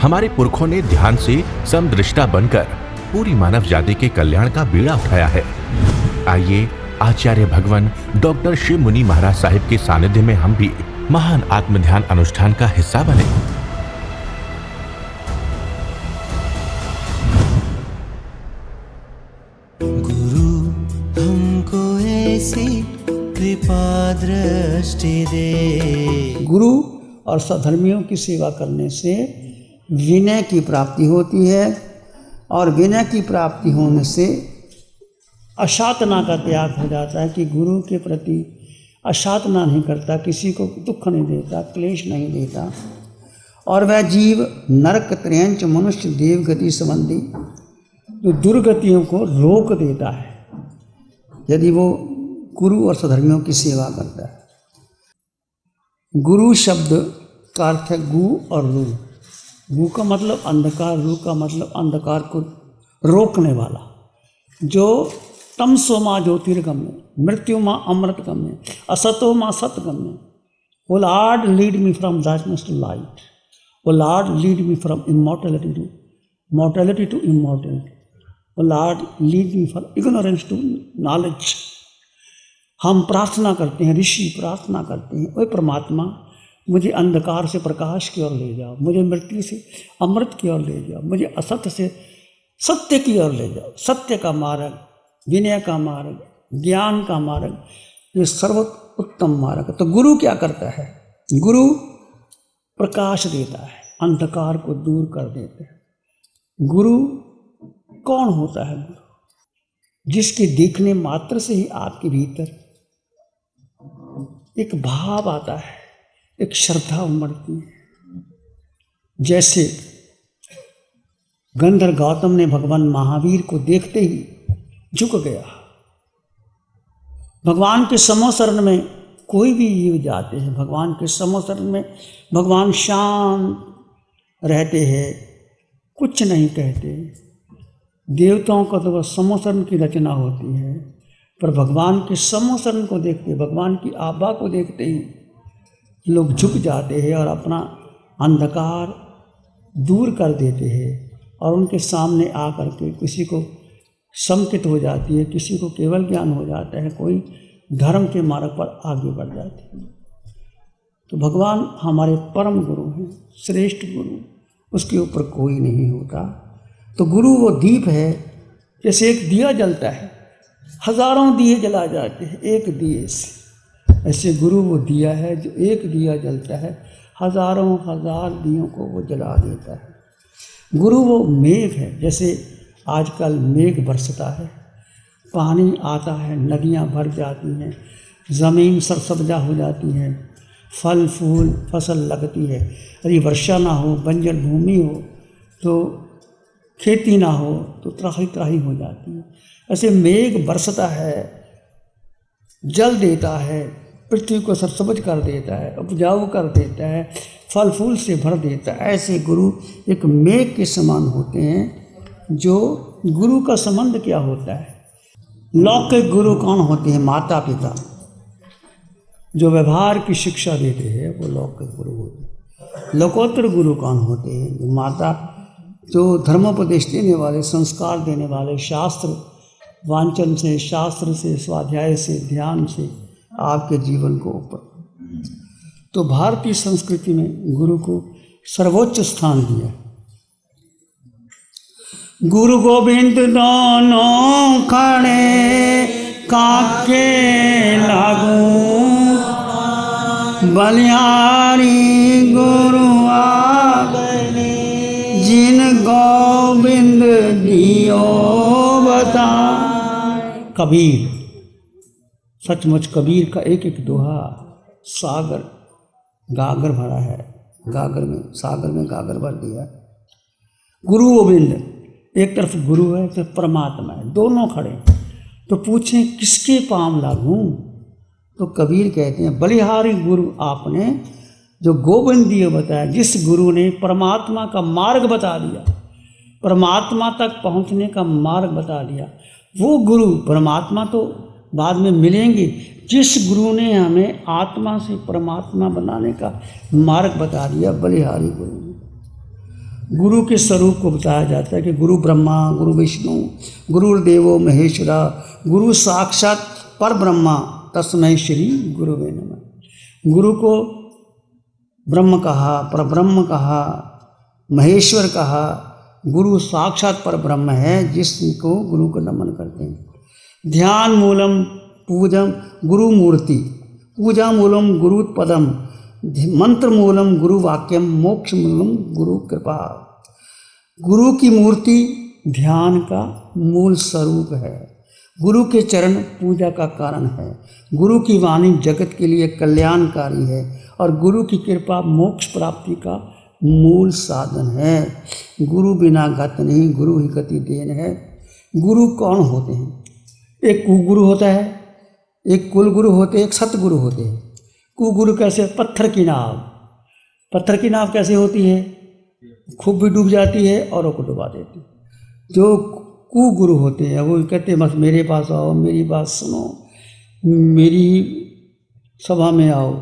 हमारे पुरखों ने ध्यान से समदृष्टा बनकर पूरी मानव जाति के कल्याण का बीड़ा उठाया है। आइए आचार्य भगवान डॉक्टर शिव मुनि महाराज साहिब के सानिध्य में हम भी महान आत्म ध्यान अनुष्ठान का हिस्सा बने। गुरु हमको ऐसी कृपा दृष्टि दे। गुरु और सधर्मियों की सेवा करने से विनय की प्राप्ति होती है और विनय की प्राप्ति होने से अशातना का त्याग हो जाता है कि गुरु के प्रति अशातना नहीं करता, किसी को दुख नहीं देता, क्लेश नहीं देता, और वह जीव नरक त्रयंच मनुष्य देव गति संबंधी जो दुर्गतियों को रोक देता है यदि वो गुरु और सधर्मियों की सेवा करता है। गुरु शब्द का अर्थ है गु और रू। गु का मतलब अंधकार, रू का मतलब अंधकार को रोकने वाला, जो तमसो माँ ज्योतिर्गम्य, मृत्यु माँ अमृतगम्य, असतो माँ सतगम्य। O Lord lead me from darkness to light, O Lord lead me from immortality to mortality to immortality, O Lord lead me from ignorance to knowledge. हम प्रार्थना करते हैं, ऋषि प्रार्थना करते हैं, ओए परमात्मा मुझे अंधकार से प्रकाश की ओर ले जाओ, मुझे मृत्यु से अमृत की ओर ले जाओ, मुझे असत्य से सत्य की ओर ले जाओ। सत्य का मार्ग, विनय का मार्ग, ज्ञान का मार्ग, ये सर्वोत्तम मार्ग है। तो गुरु क्या करता है? गुरु प्रकाश देता है, अंधकार को दूर कर देता है। गुरु कौन होता है? गुरु जिसके देखने मात्र से ही आपके भीतर एक भाव आता है, एक श्रद्धा उमड़ती है। जैसे गंधर्व गौतम ने भगवान महावीर को देखते ही झुक गया। भगवान के समोशरण में कोई भी जीव जाते हैं, भगवान के समोशरण में भगवान शांत रहते हैं, कुछ नहीं कहते। देवताओं का तो बस समोशरण की रचना होती है, पर भगवान के समोशरण को देखते, भगवान की आभा को देखते ही लोग झुक जाते हैं और अपना अंधकार दूर कर देते हैं और उनके सामने आकर के किसी को संकित हो जाती है, किसी को केवल ज्ञान हो जाता है, कोई धर्म के मार्ग पर आगे बढ़ जाते हैं। तो भगवान हमारे परम गुरु हैं, श्रेष्ठ गुरु, उसके ऊपर कोई नहीं होता। तो गुरु वो दीप है, जैसे एक दिया जलता है, हजारों दिए जला जाते हैं एक दिए से, ऐसे गुरु वो दिया है जो एक दिया जलता है, हजारों हजार दियों को वो जला देता है। गुरु वो मेघ है, जैसे आजकल मेघ बरसता है, पानी आता है, नदियाँ भर जाती हैं, ज़मीन सरसब्जा हो जाती है, फल फूल फसल लगती है। यदि वर्षा ना हो, बंजर भूमि हो, तो खेती ना हो तो त्राही त्राही हो जाती है। ऐसे मेघ बरसता है, जल देता है, पृथ्वी को सरसब्ज कर देता है, उपजाऊ कर देता है, फल फूल से भर देता है। ऐसे गुरु एक मेघ के समान होते हैं। जो गुरु का संबंध क्या होता है? लौकिक गुरु कौन होते हैं? माता पिता जो व्यवहार की शिक्षा देते हैं वो लौकिक गुरु होते हैं। लोकोत्तर गुरु कौन होते हैं? जो माता, जो धर्मोपदेश देने वाले, संस्कार देने वाले, शास्त्र वांचन से, शास्त्र से, स्वाध्याय से, ध्यान से आपके जीवन को ऊपर। तो भारतीय संस्कृति में गुरु को सर्वोच्च स्थान दिया। गुरु गोविंद दोनों खड़े काके लागू, बलिहारी गुरु आगने, जिन गोविंद दियो बता। कबीर, सचमुच कबीर का एक एक दोहा सागर गागर भरा है, गागर में सागर में गागर भर दिया। गुरु गोविंद, एक तरफ गुरु है, एक तरफ परमात्मा है, दोनों खड़े। तो पूछें किसके पांव लागूं? तो कबीर कहते हैं बलिहारी गुरु आपने, जो गोविंद दियो बताया, जिस गुरु ने परमात्मा का मार्ग बता दिया, परमात्मा तक पहुंचने का मार्ग बता दिया, वो गुरु। परमात्मा तो बाद में मिलेंगे। जिस गुरु ने हमें आत्मा से परमात्मा बनाने का मार्ग बता दिया, बलिहारी गुरु। गुरु के स्वरूप को बताया जाता है कि गुरु ब्रह्मा, गुरु विष्णु, गुरुर्देवो महेश्वरा, गुरु साक्षात पर ब्रह्मा, तस्मै श्री गुरुवे नमः। गुरु को ब्रह्म कहा, पर ब्रह्म कहा, महेश्वर कहा। गुरु साक्षात पर ब्रह्म है, जिसको गुरु को नमन करते हैं। ध्यान मूलम पूजम गुरु मूर्ति, पूजा मूलम गुरु पदम, मंत्र मूलम गुरु वाक्यम, मोक्ष मूलम गुरु कृपा। गुरु की मूर्ति ध्यान का मूल स्वरूप है। गुरु के चरण पूजा का कारण है। गुरु की वाणी जगत के लिए कल्याणकारी है और गुरु की कृपा मोक्ष प्राप्ति का मूल साधन है। गुरु बिना गत नहीं, गुरु ही गति देन है। गुरु कौन होते हैं? एक कुगुरु होता है, एक कुल गुरु होते हैं, एक सतगुरु होते हैं। कुगुरु कैसे? पत्थर की नाव। पत्थर की नाव कैसे होती है? खूब भी डूब जाती है और वो को डुबा देती है। जो कुगुरु होते हैं वो कहते हैं बस मेरे पास आओ, मेरी बात सुनो, मेरी सभा में आओ,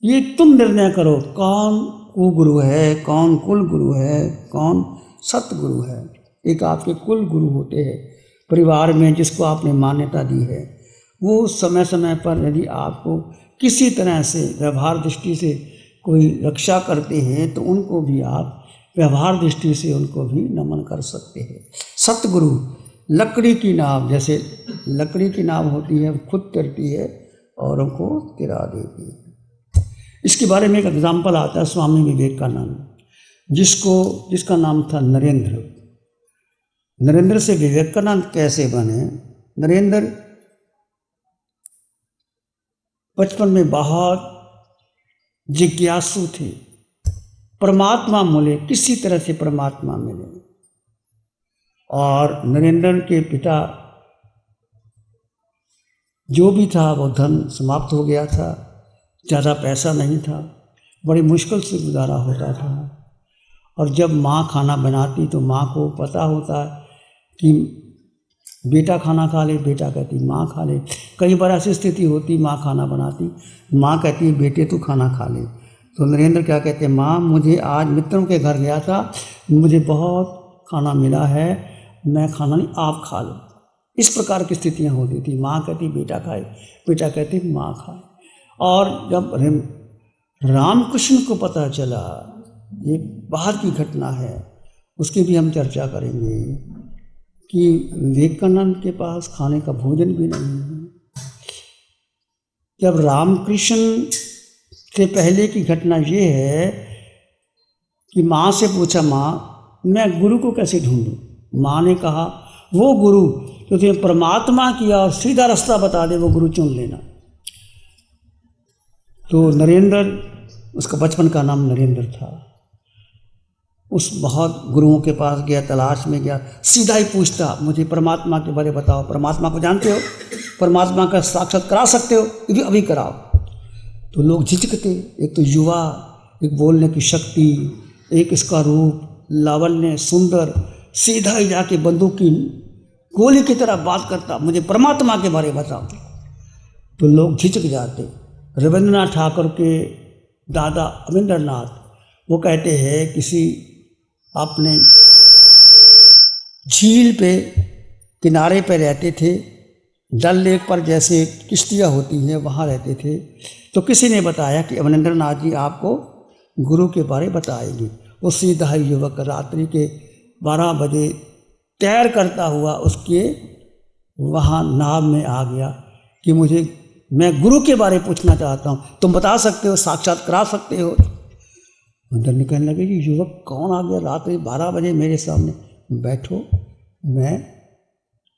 ये तुम निर्णय करो कौन कुगुरु है, कौन कुल गुरु है, कौन सतगुरु है। एक आपके कुल गुरु होते हैं परिवार में, जिसको आपने मान्यता दी है। वो समय समय पर यदि आपको किसी तरह से व्यवहार दृष्टि से कोई रक्षा करते हैं तो उनको भी आप व्यवहार दृष्टि से उनको भी नमन कर सकते हैं। सतगुरु लकड़ी की नाव, जैसे लकड़ी की नाव होती है, खुद तैरती है और उनको तिरा देती है। इसके बारे में एक एग्जाम्पल आता है स्वामी विवेकानंद, जिसका नाम था नरेंद्र। नरेंद्र से विवेकानंद कैसे बने? नरेंद्र बचपन में बहुत जिज्ञासु थे, परमात्मा मिले, किसी तरह से परमात्मा मिले। और नरेंद्र के पिता जो भी था वो धन समाप्त हो गया था, ज़्यादा पैसा नहीं था, बड़ी मुश्किल से गुजारा होता था। और जब माँ खाना बनाती तो माँ को पता होता कि बेटा खाना खा ले, बेटा कहती माँ खा ले। कई बार ऐसी स्थिति होती माँ खाना बनाती, माँ कहती बेटे तू खाना खा ले। तो नरेंद्र क्या कहते हैं, माँ मुझे आज मित्रों के घर गया था, मुझे बहुत खाना मिला है, मैं खाना नहीं आप खा लो। इस प्रकार की स्थितियाँ होती थी। माँ कहती बेटा खाए, बेटा कहती माँ खाए। और जब रामकृष्ण को पता चला, ये बाहर की घटना है, उसकी भी हम चर्चा करेंगे कि विवेकानंद के पास खाने का भोजन भी नहीं है। जब रामकृष्ण से पहले की घटना ये है कि माँ से पूछा, माँ मैं गुरु को कैसे ढूंढूं? माँ ने कहा वो गुरु जो तुम्हें परमात्मा किया और सीधा रास्ता बता दे, वो गुरु चुन लेना। तो नरेंद्र, उसका बचपन का नाम नरेंद्र था, उस बहुत गुरुओं के पास गया, तलाश में गया, सीधा ही पूछता मुझे परमात्मा के बारे बताओ, परमात्मा को जानते हो, परमात्मा का साक्षात करा सकते हो, अभी कराओ। तो लोग झिझकते, एक तो युवा, एक बोलने की शक्ति, एक इसका रूप लावण्य सुंदर, सीधा ही जाके बंदूक की गोली की तरह बात करता, मुझे परमात्मा के बारे बताओ। तो लोग झिझक जाते। रविंद्रनाथ ठाकुर के दादा रविंद्रनाथ, वो कहते हैं किसी अपने झील पे किनारे पे रहते थे, डल लेक पर जैसे किश्तियाँ होती हैं वहाँ रहते थे। तो किसी ने बताया कि अवनिंद्रनाथ जी आपको गुरु के बारे बताएंगे। वो सीधा ही युवक रात्रि के 12 बजे तैर करता हुआ उसके वहाँ नाव में आ गया कि मैं गुरु के बारे पूछना चाहता हूँ, तुम बता सकते हो, साक्षात करा सकते हो? अंदर ने कहने लगे कि युवक कौन आ गया रात्रि 12 बजे मेरे सामने? बैठो,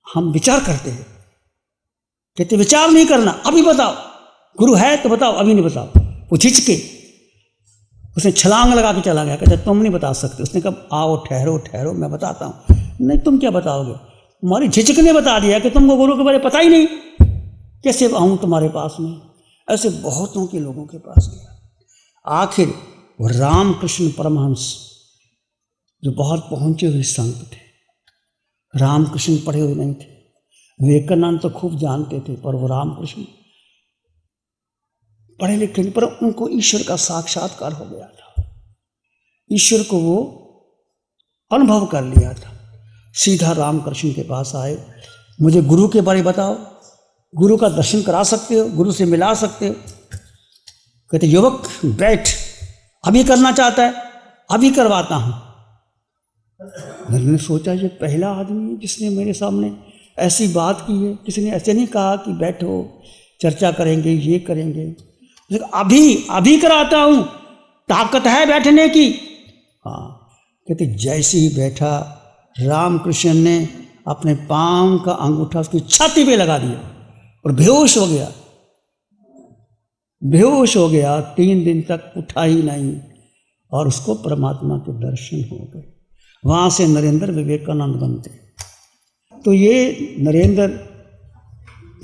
हम विचार करते हैं। कहते विचार नहीं करना, अभी बताओ, गुरु है तो बताओ, अभी नहीं बताओ। वो झिझके, उसने छलांग लगा के चला गया। कहते तुम नहीं बता सकते। उसने कहा आओ ठहरो ठहरो, मैं बताता हूँ। नहीं, तुम क्या बताओगे? तुम्हारी झिझक ने बता दिया कि तुमको गुरु के बारे पता ही नहीं, कैसे आऊँ तुम्हारे पास में? ऐसे बहुतों के लोगों के पास गया। आखिर वो रामकृष्ण परमहंस, जो बहुत पहुँचे हुए संत थे, रामकृष्ण पढ़े हुए नहीं थे, विवेकानंद तो खूब जानते थे, पर वो रामकृष्ण पढ़े लिखे नहीं, पर उनको ईश्वर का साक्षात्कार हो गया था। ईश्वर को वो अनुभव कर लिया था। सीधा रामकृष्ण के पास आए, मुझे गुरु के बारे बताओ, गुरु का दर्शन करा सकते हो, गुरु से मिला सकते हो। कहते युवक बैठ, अभी करना चाहता है, अभी करवाता हूं। मैंने सोचा ये पहला आदमी जिसने मेरे सामने ऐसी बात की है, किसी ने ऐसे नहीं कहा कि बैठो चर्चा करेंगे, ये करेंगे। अभी कराता हूं, ताकत है बैठने की। हाँ, कहते जैसे ही बैठा, रामकृष्ण ने अपने पांव का अंगूठा उसकी छाती पे लगा दिया और बेहोश हो गया। बेहोश हो गया, 3 दिन तक उठा ही नहीं और उसको परमात्मा के दर्शन हो गए। वहां से नरेंद्र विवेकानंद बनते। तो ये नरेंद्र,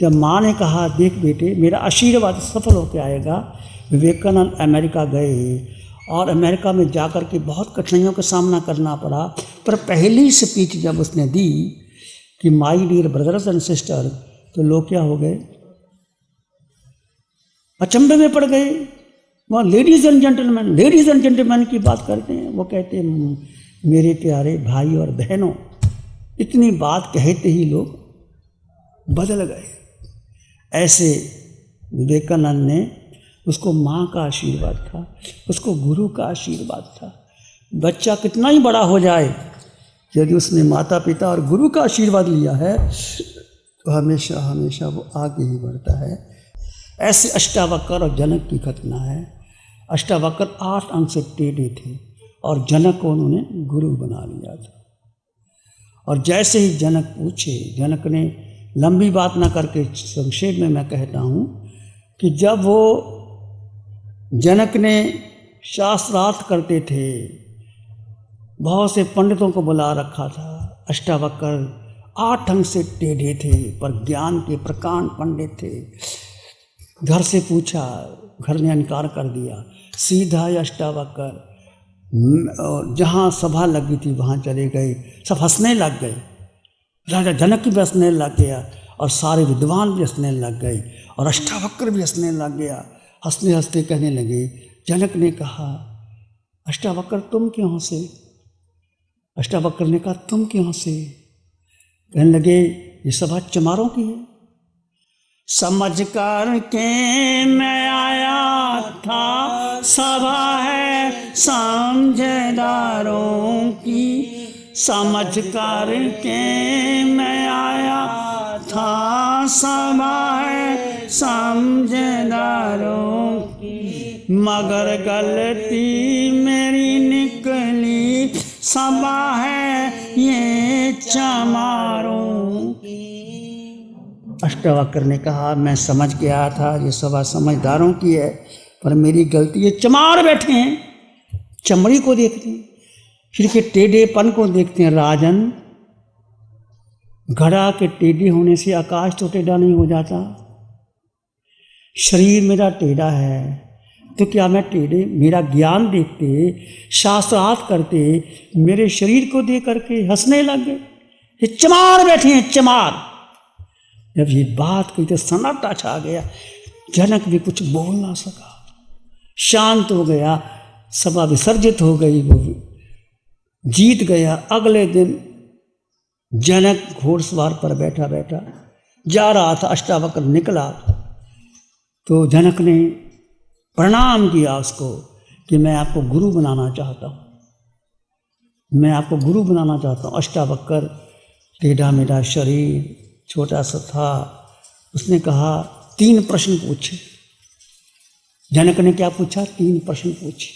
जब माँ ने कहा देख बेटे मेरा आशीर्वाद सफल होकर आएगा, विवेकानंद अमेरिका गए और अमेरिका में जाकर के बहुत कठिनाइयों का सामना करना पड़ा। पर पहली स्पीच जब उसने दी कि my dear brothers and sister, तो लोग क्या हो गए, अचंभे में पड़ गए। वहाँ लेडीज एंड जेंटलमैन की बात करते हैं। वो कहते हैं मेरे प्यारे भाई और बहनों, इतनी बात कहते ही लोग बदल गए। ऐसे विवेकानंद ने, उसको माँ का आशीर्वाद था, उसको गुरु का आशीर्वाद था। बच्चा कितना ही बड़ा हो जाए, यदि उसने माता पिता और गुरु का आशीर्वाद लिया है तो हमेशा हमेशा वो आगे ही बढ़ता है। ऐसे अष्टावक्र और जनक की घटना है। अष्टावक्र 8 अंक से टेढ़े थे और जनक को उन्होंने गुरु बना लिया था। और जैसे ही जनक पूछे, जनक ने लंबी बात ना करके संक्षेप में मैं कहता हूँ कि जब वो जनक ने शास्त्रार्थ करते थे, बहुत से पंडितों को बुला रखा था। अष्टावक्र 8 अंक से टेढ़े थे पर ज्ञान के प्रकांड पंडित थे। घर से पूछा, घर ने इनकार कर दिया। सीधा अष्टावक्र जहाँ सभा लगी थी वहाँ चले गए। सब हंसने लग गए, राजा जनक भी हंसने लग गया और सारे विद्वान भी हंसने लग गए और अष्टावक्र भी हंसने लग गया। हंसते हंसते कहने लगे, जनक ने कहा अष्टावक्र तुम क्यों हंसे? अष्टावक्र ने कहा तुम क्यों हंसे? कहने लगे ये सभा चमारों की है। समझ कर के मैं आया था, सभा है समझदारों की। समझ कर के मैं आया था, सभा है समझदारों की। मगर गलती मेरी निकली, सभा है ये चमारों की। अष्टावक्र ने कहा मैं समझ के आया था ये सभा समझदारों की है, पर मेरी गलती, ये चमार बैठे हैं, चमड़ी को देखते हैं, फिर के टेढ़ेपन को देखते हैं। राजन, घड़ा के टेढ़े होने से आकाश तो टेढ़ा नहीं हो जाता। शरीर मेरा टेढ़ा है तो क्या मैं टेढ़े, मेरा ज्ञान देखते, शास्त्रार्थ करते, मेरे शरीर को देख करके हंसने लग गए। ये चमार बैठे हैं, चमार। जब ये बात कही तो सन्नाटा छा गया। जनक भी कुछ बोल ना सका, शांत हो गया, सभा विसर्जित हो गई, वो जीत गया। अगले दिन जनक घोड़सवार पर बैठा बैठा जा रहा था। अष्टावक्र निकला तो जनक ने प्रणाम किया उसको कि मैं आपको गुरु बनाना चाहता हूँ, मैं आपको गुरु बनाना चाहता हूँ। अष्टावक्र टेढ़ा मेढ़ा शरीर, छोटा सा था। उसने कहा 3 प्रश्न पूछे। जनक ने क्या पूछा? 3 प्रश्न पूछे।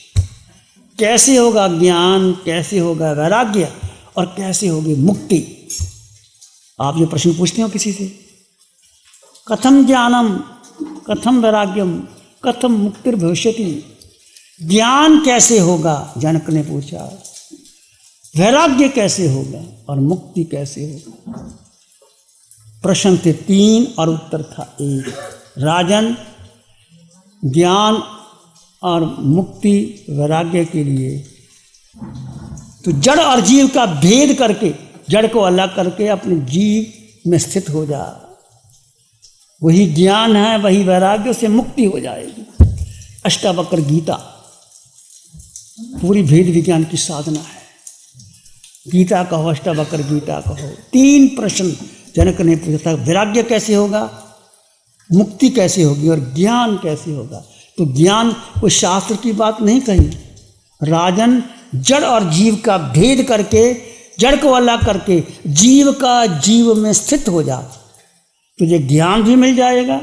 कैसे होगा ज्ञान, कैसे होगा वैराग्य और कैसे होगी मुक्ति? आप ये प्रश्न पूछते हो किसी से? कथम ज्ञानम, कथम वैराग्यम, कथम मुक्तिर भविष्यति। ज्ञान कैसे होगा, जनक ने पूछा। वैराग्य कैसे होगा और मुक्ति कैसे होगा? प्रश्न थे 3 और उत्तर था 1। राजन, ज्ञान और मुक्ति वैराग्य के लिए तो जड़ और जीव का भेद करके, जड़ को अलग करके अपने जीव में स्थित हो जा। वही ज्ञान है, वही वैराग्य, से मुक्ति हो जाएगी। अष्टावक्र गीता पूरी वेद विज्ञान की साधना है। गीता कहो, अष्टावक्र गीता कहो, 3 प्रश्न जनक ने पूछा था, वैराग्य कैसे होगा, मुक्ति कैसे होगी और ज्ञान कैसे होगा। तो ज्ञान कोई शास्त्र की बात नहीं कही, राजन जड़ और जीव का भेद करके, जड़ को अलग करके जीव का जीव में स्थित हो जा, तुझे ज्ञान भी मिल जाएगा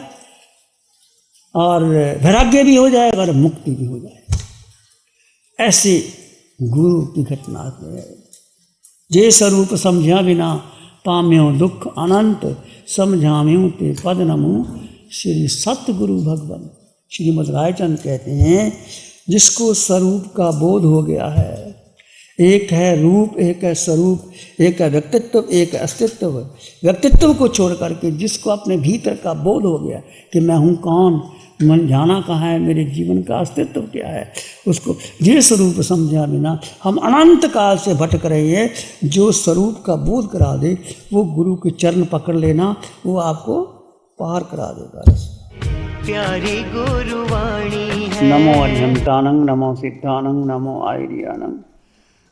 और वैराग्य भी हो जाएगा और मुक्ति भी हो जाएगी। ऐसे गुरु की घटना है। जे स्वरूप समझा बिना पाम्यो दुख अनंत, समझाम्यो ते पद नमो श्री सतगुरु भगवान। श्रीमद् रायचंद कहते हैं, जिसको स्वरूप का बोध हो गया है, एक है रूप, एक है स्वरूप, एक है व्यक्तित्व, एक है अस्तित्व। व्यक्तित्व को छोड़ करके जिसको अपने भीतर का बोध हो गया कि मैं हूँ कौन, मन जाना कहाँ है, मेरे जीवन का अस्तित्व क्या है, उसको ये स्वरूप समझा बिना हम अनंत काल से भटक रहे हैं। जो स्वरूप का बोध करा दे वो गुरु के चरण पकड़ लेना, वो आपको पार करा देगा। प्यारी गुरुवाणी है। नमो अरिहंतानंग, नमो सिद्धानंग, नमो आयरियानंग,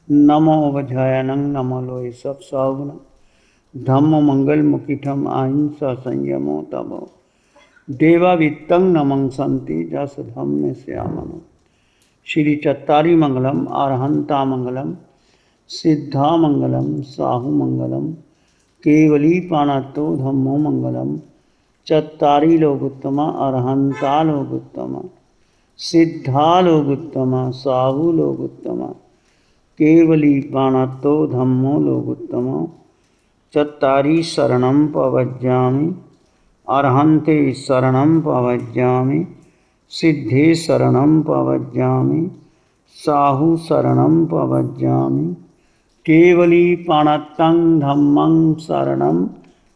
नमो वज्रायनंग, नमो लोहि सब सावुन, धम्म मंगल मुखिठम अहिंसा संयमो तमो, देवा वित्तं नमं संति जस धम्म श्यामनो। श्री चत्तारी मंगलम, अरहंता मंगलम, सिद्धा मंगलम, साहु मंगलम, केवली पाणतो धम्मो मंगलम। चत्तारी लोगोत्तमा, अरहंता लोगोत्तमा, सिद्धा लोगोत्तमा, साहु लोगोत्तमा, केवली पाणतो धम्मो लोगोत्तमा। चत्तारी शरणं पवज्जामि, अरहन्ते शरणं पवज्जामि, सिद्धे शरणं पवज्जामि, साहु शरणं पवज्जामि, केवली पाणतं धम्मं शरणं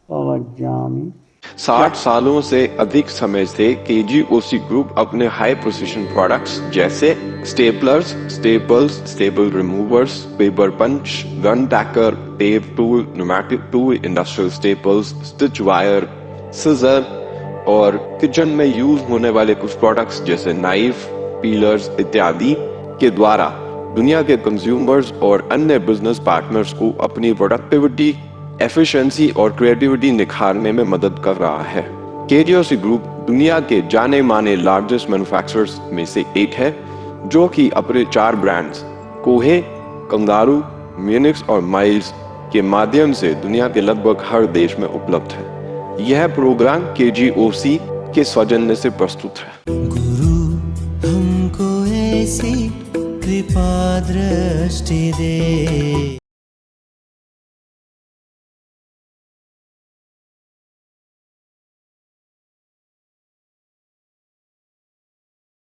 पवज्जामि। 60 सालों से अधिक समय से KGOC ग्रुप अपने हाई प्रिसिशन प्रोडक्ट्स जैसे staplers, staples, staple removers, paper punch, gun tacker, tape tool, pneumatic tool, industrial staples, stitch wire, scissor और किचन में यूज होने वाले कुछ प्रोडक्ट्स जैसे नाइफ, पीलर्स इत्यादि के द्वारा दुनिया के कंज्यूमर्स और अन्य बिजनेस पार्टनर्स को अपनी प्रोडक्टिविटी, एफिशिएंसी और क्रिएटिविटी निखारने में मदद कर रहा है। KGOC ग्रुप दुनिया के जाने माने लार्जेस्ट मैन्युफैक्चरर्स में से एक है, जो कि अपने 4 ब्रांड्स कोहे, कंगारू, म्यूनिक्स और माइल्स के माध्यम से दुनिया के लगभग हर देश में उपलब्ध है। यह प्रोग्राम KGOC के सौजन्य से प्रस्तुत है। गुरु हमको ऐसी कृपा दृष्टि दे।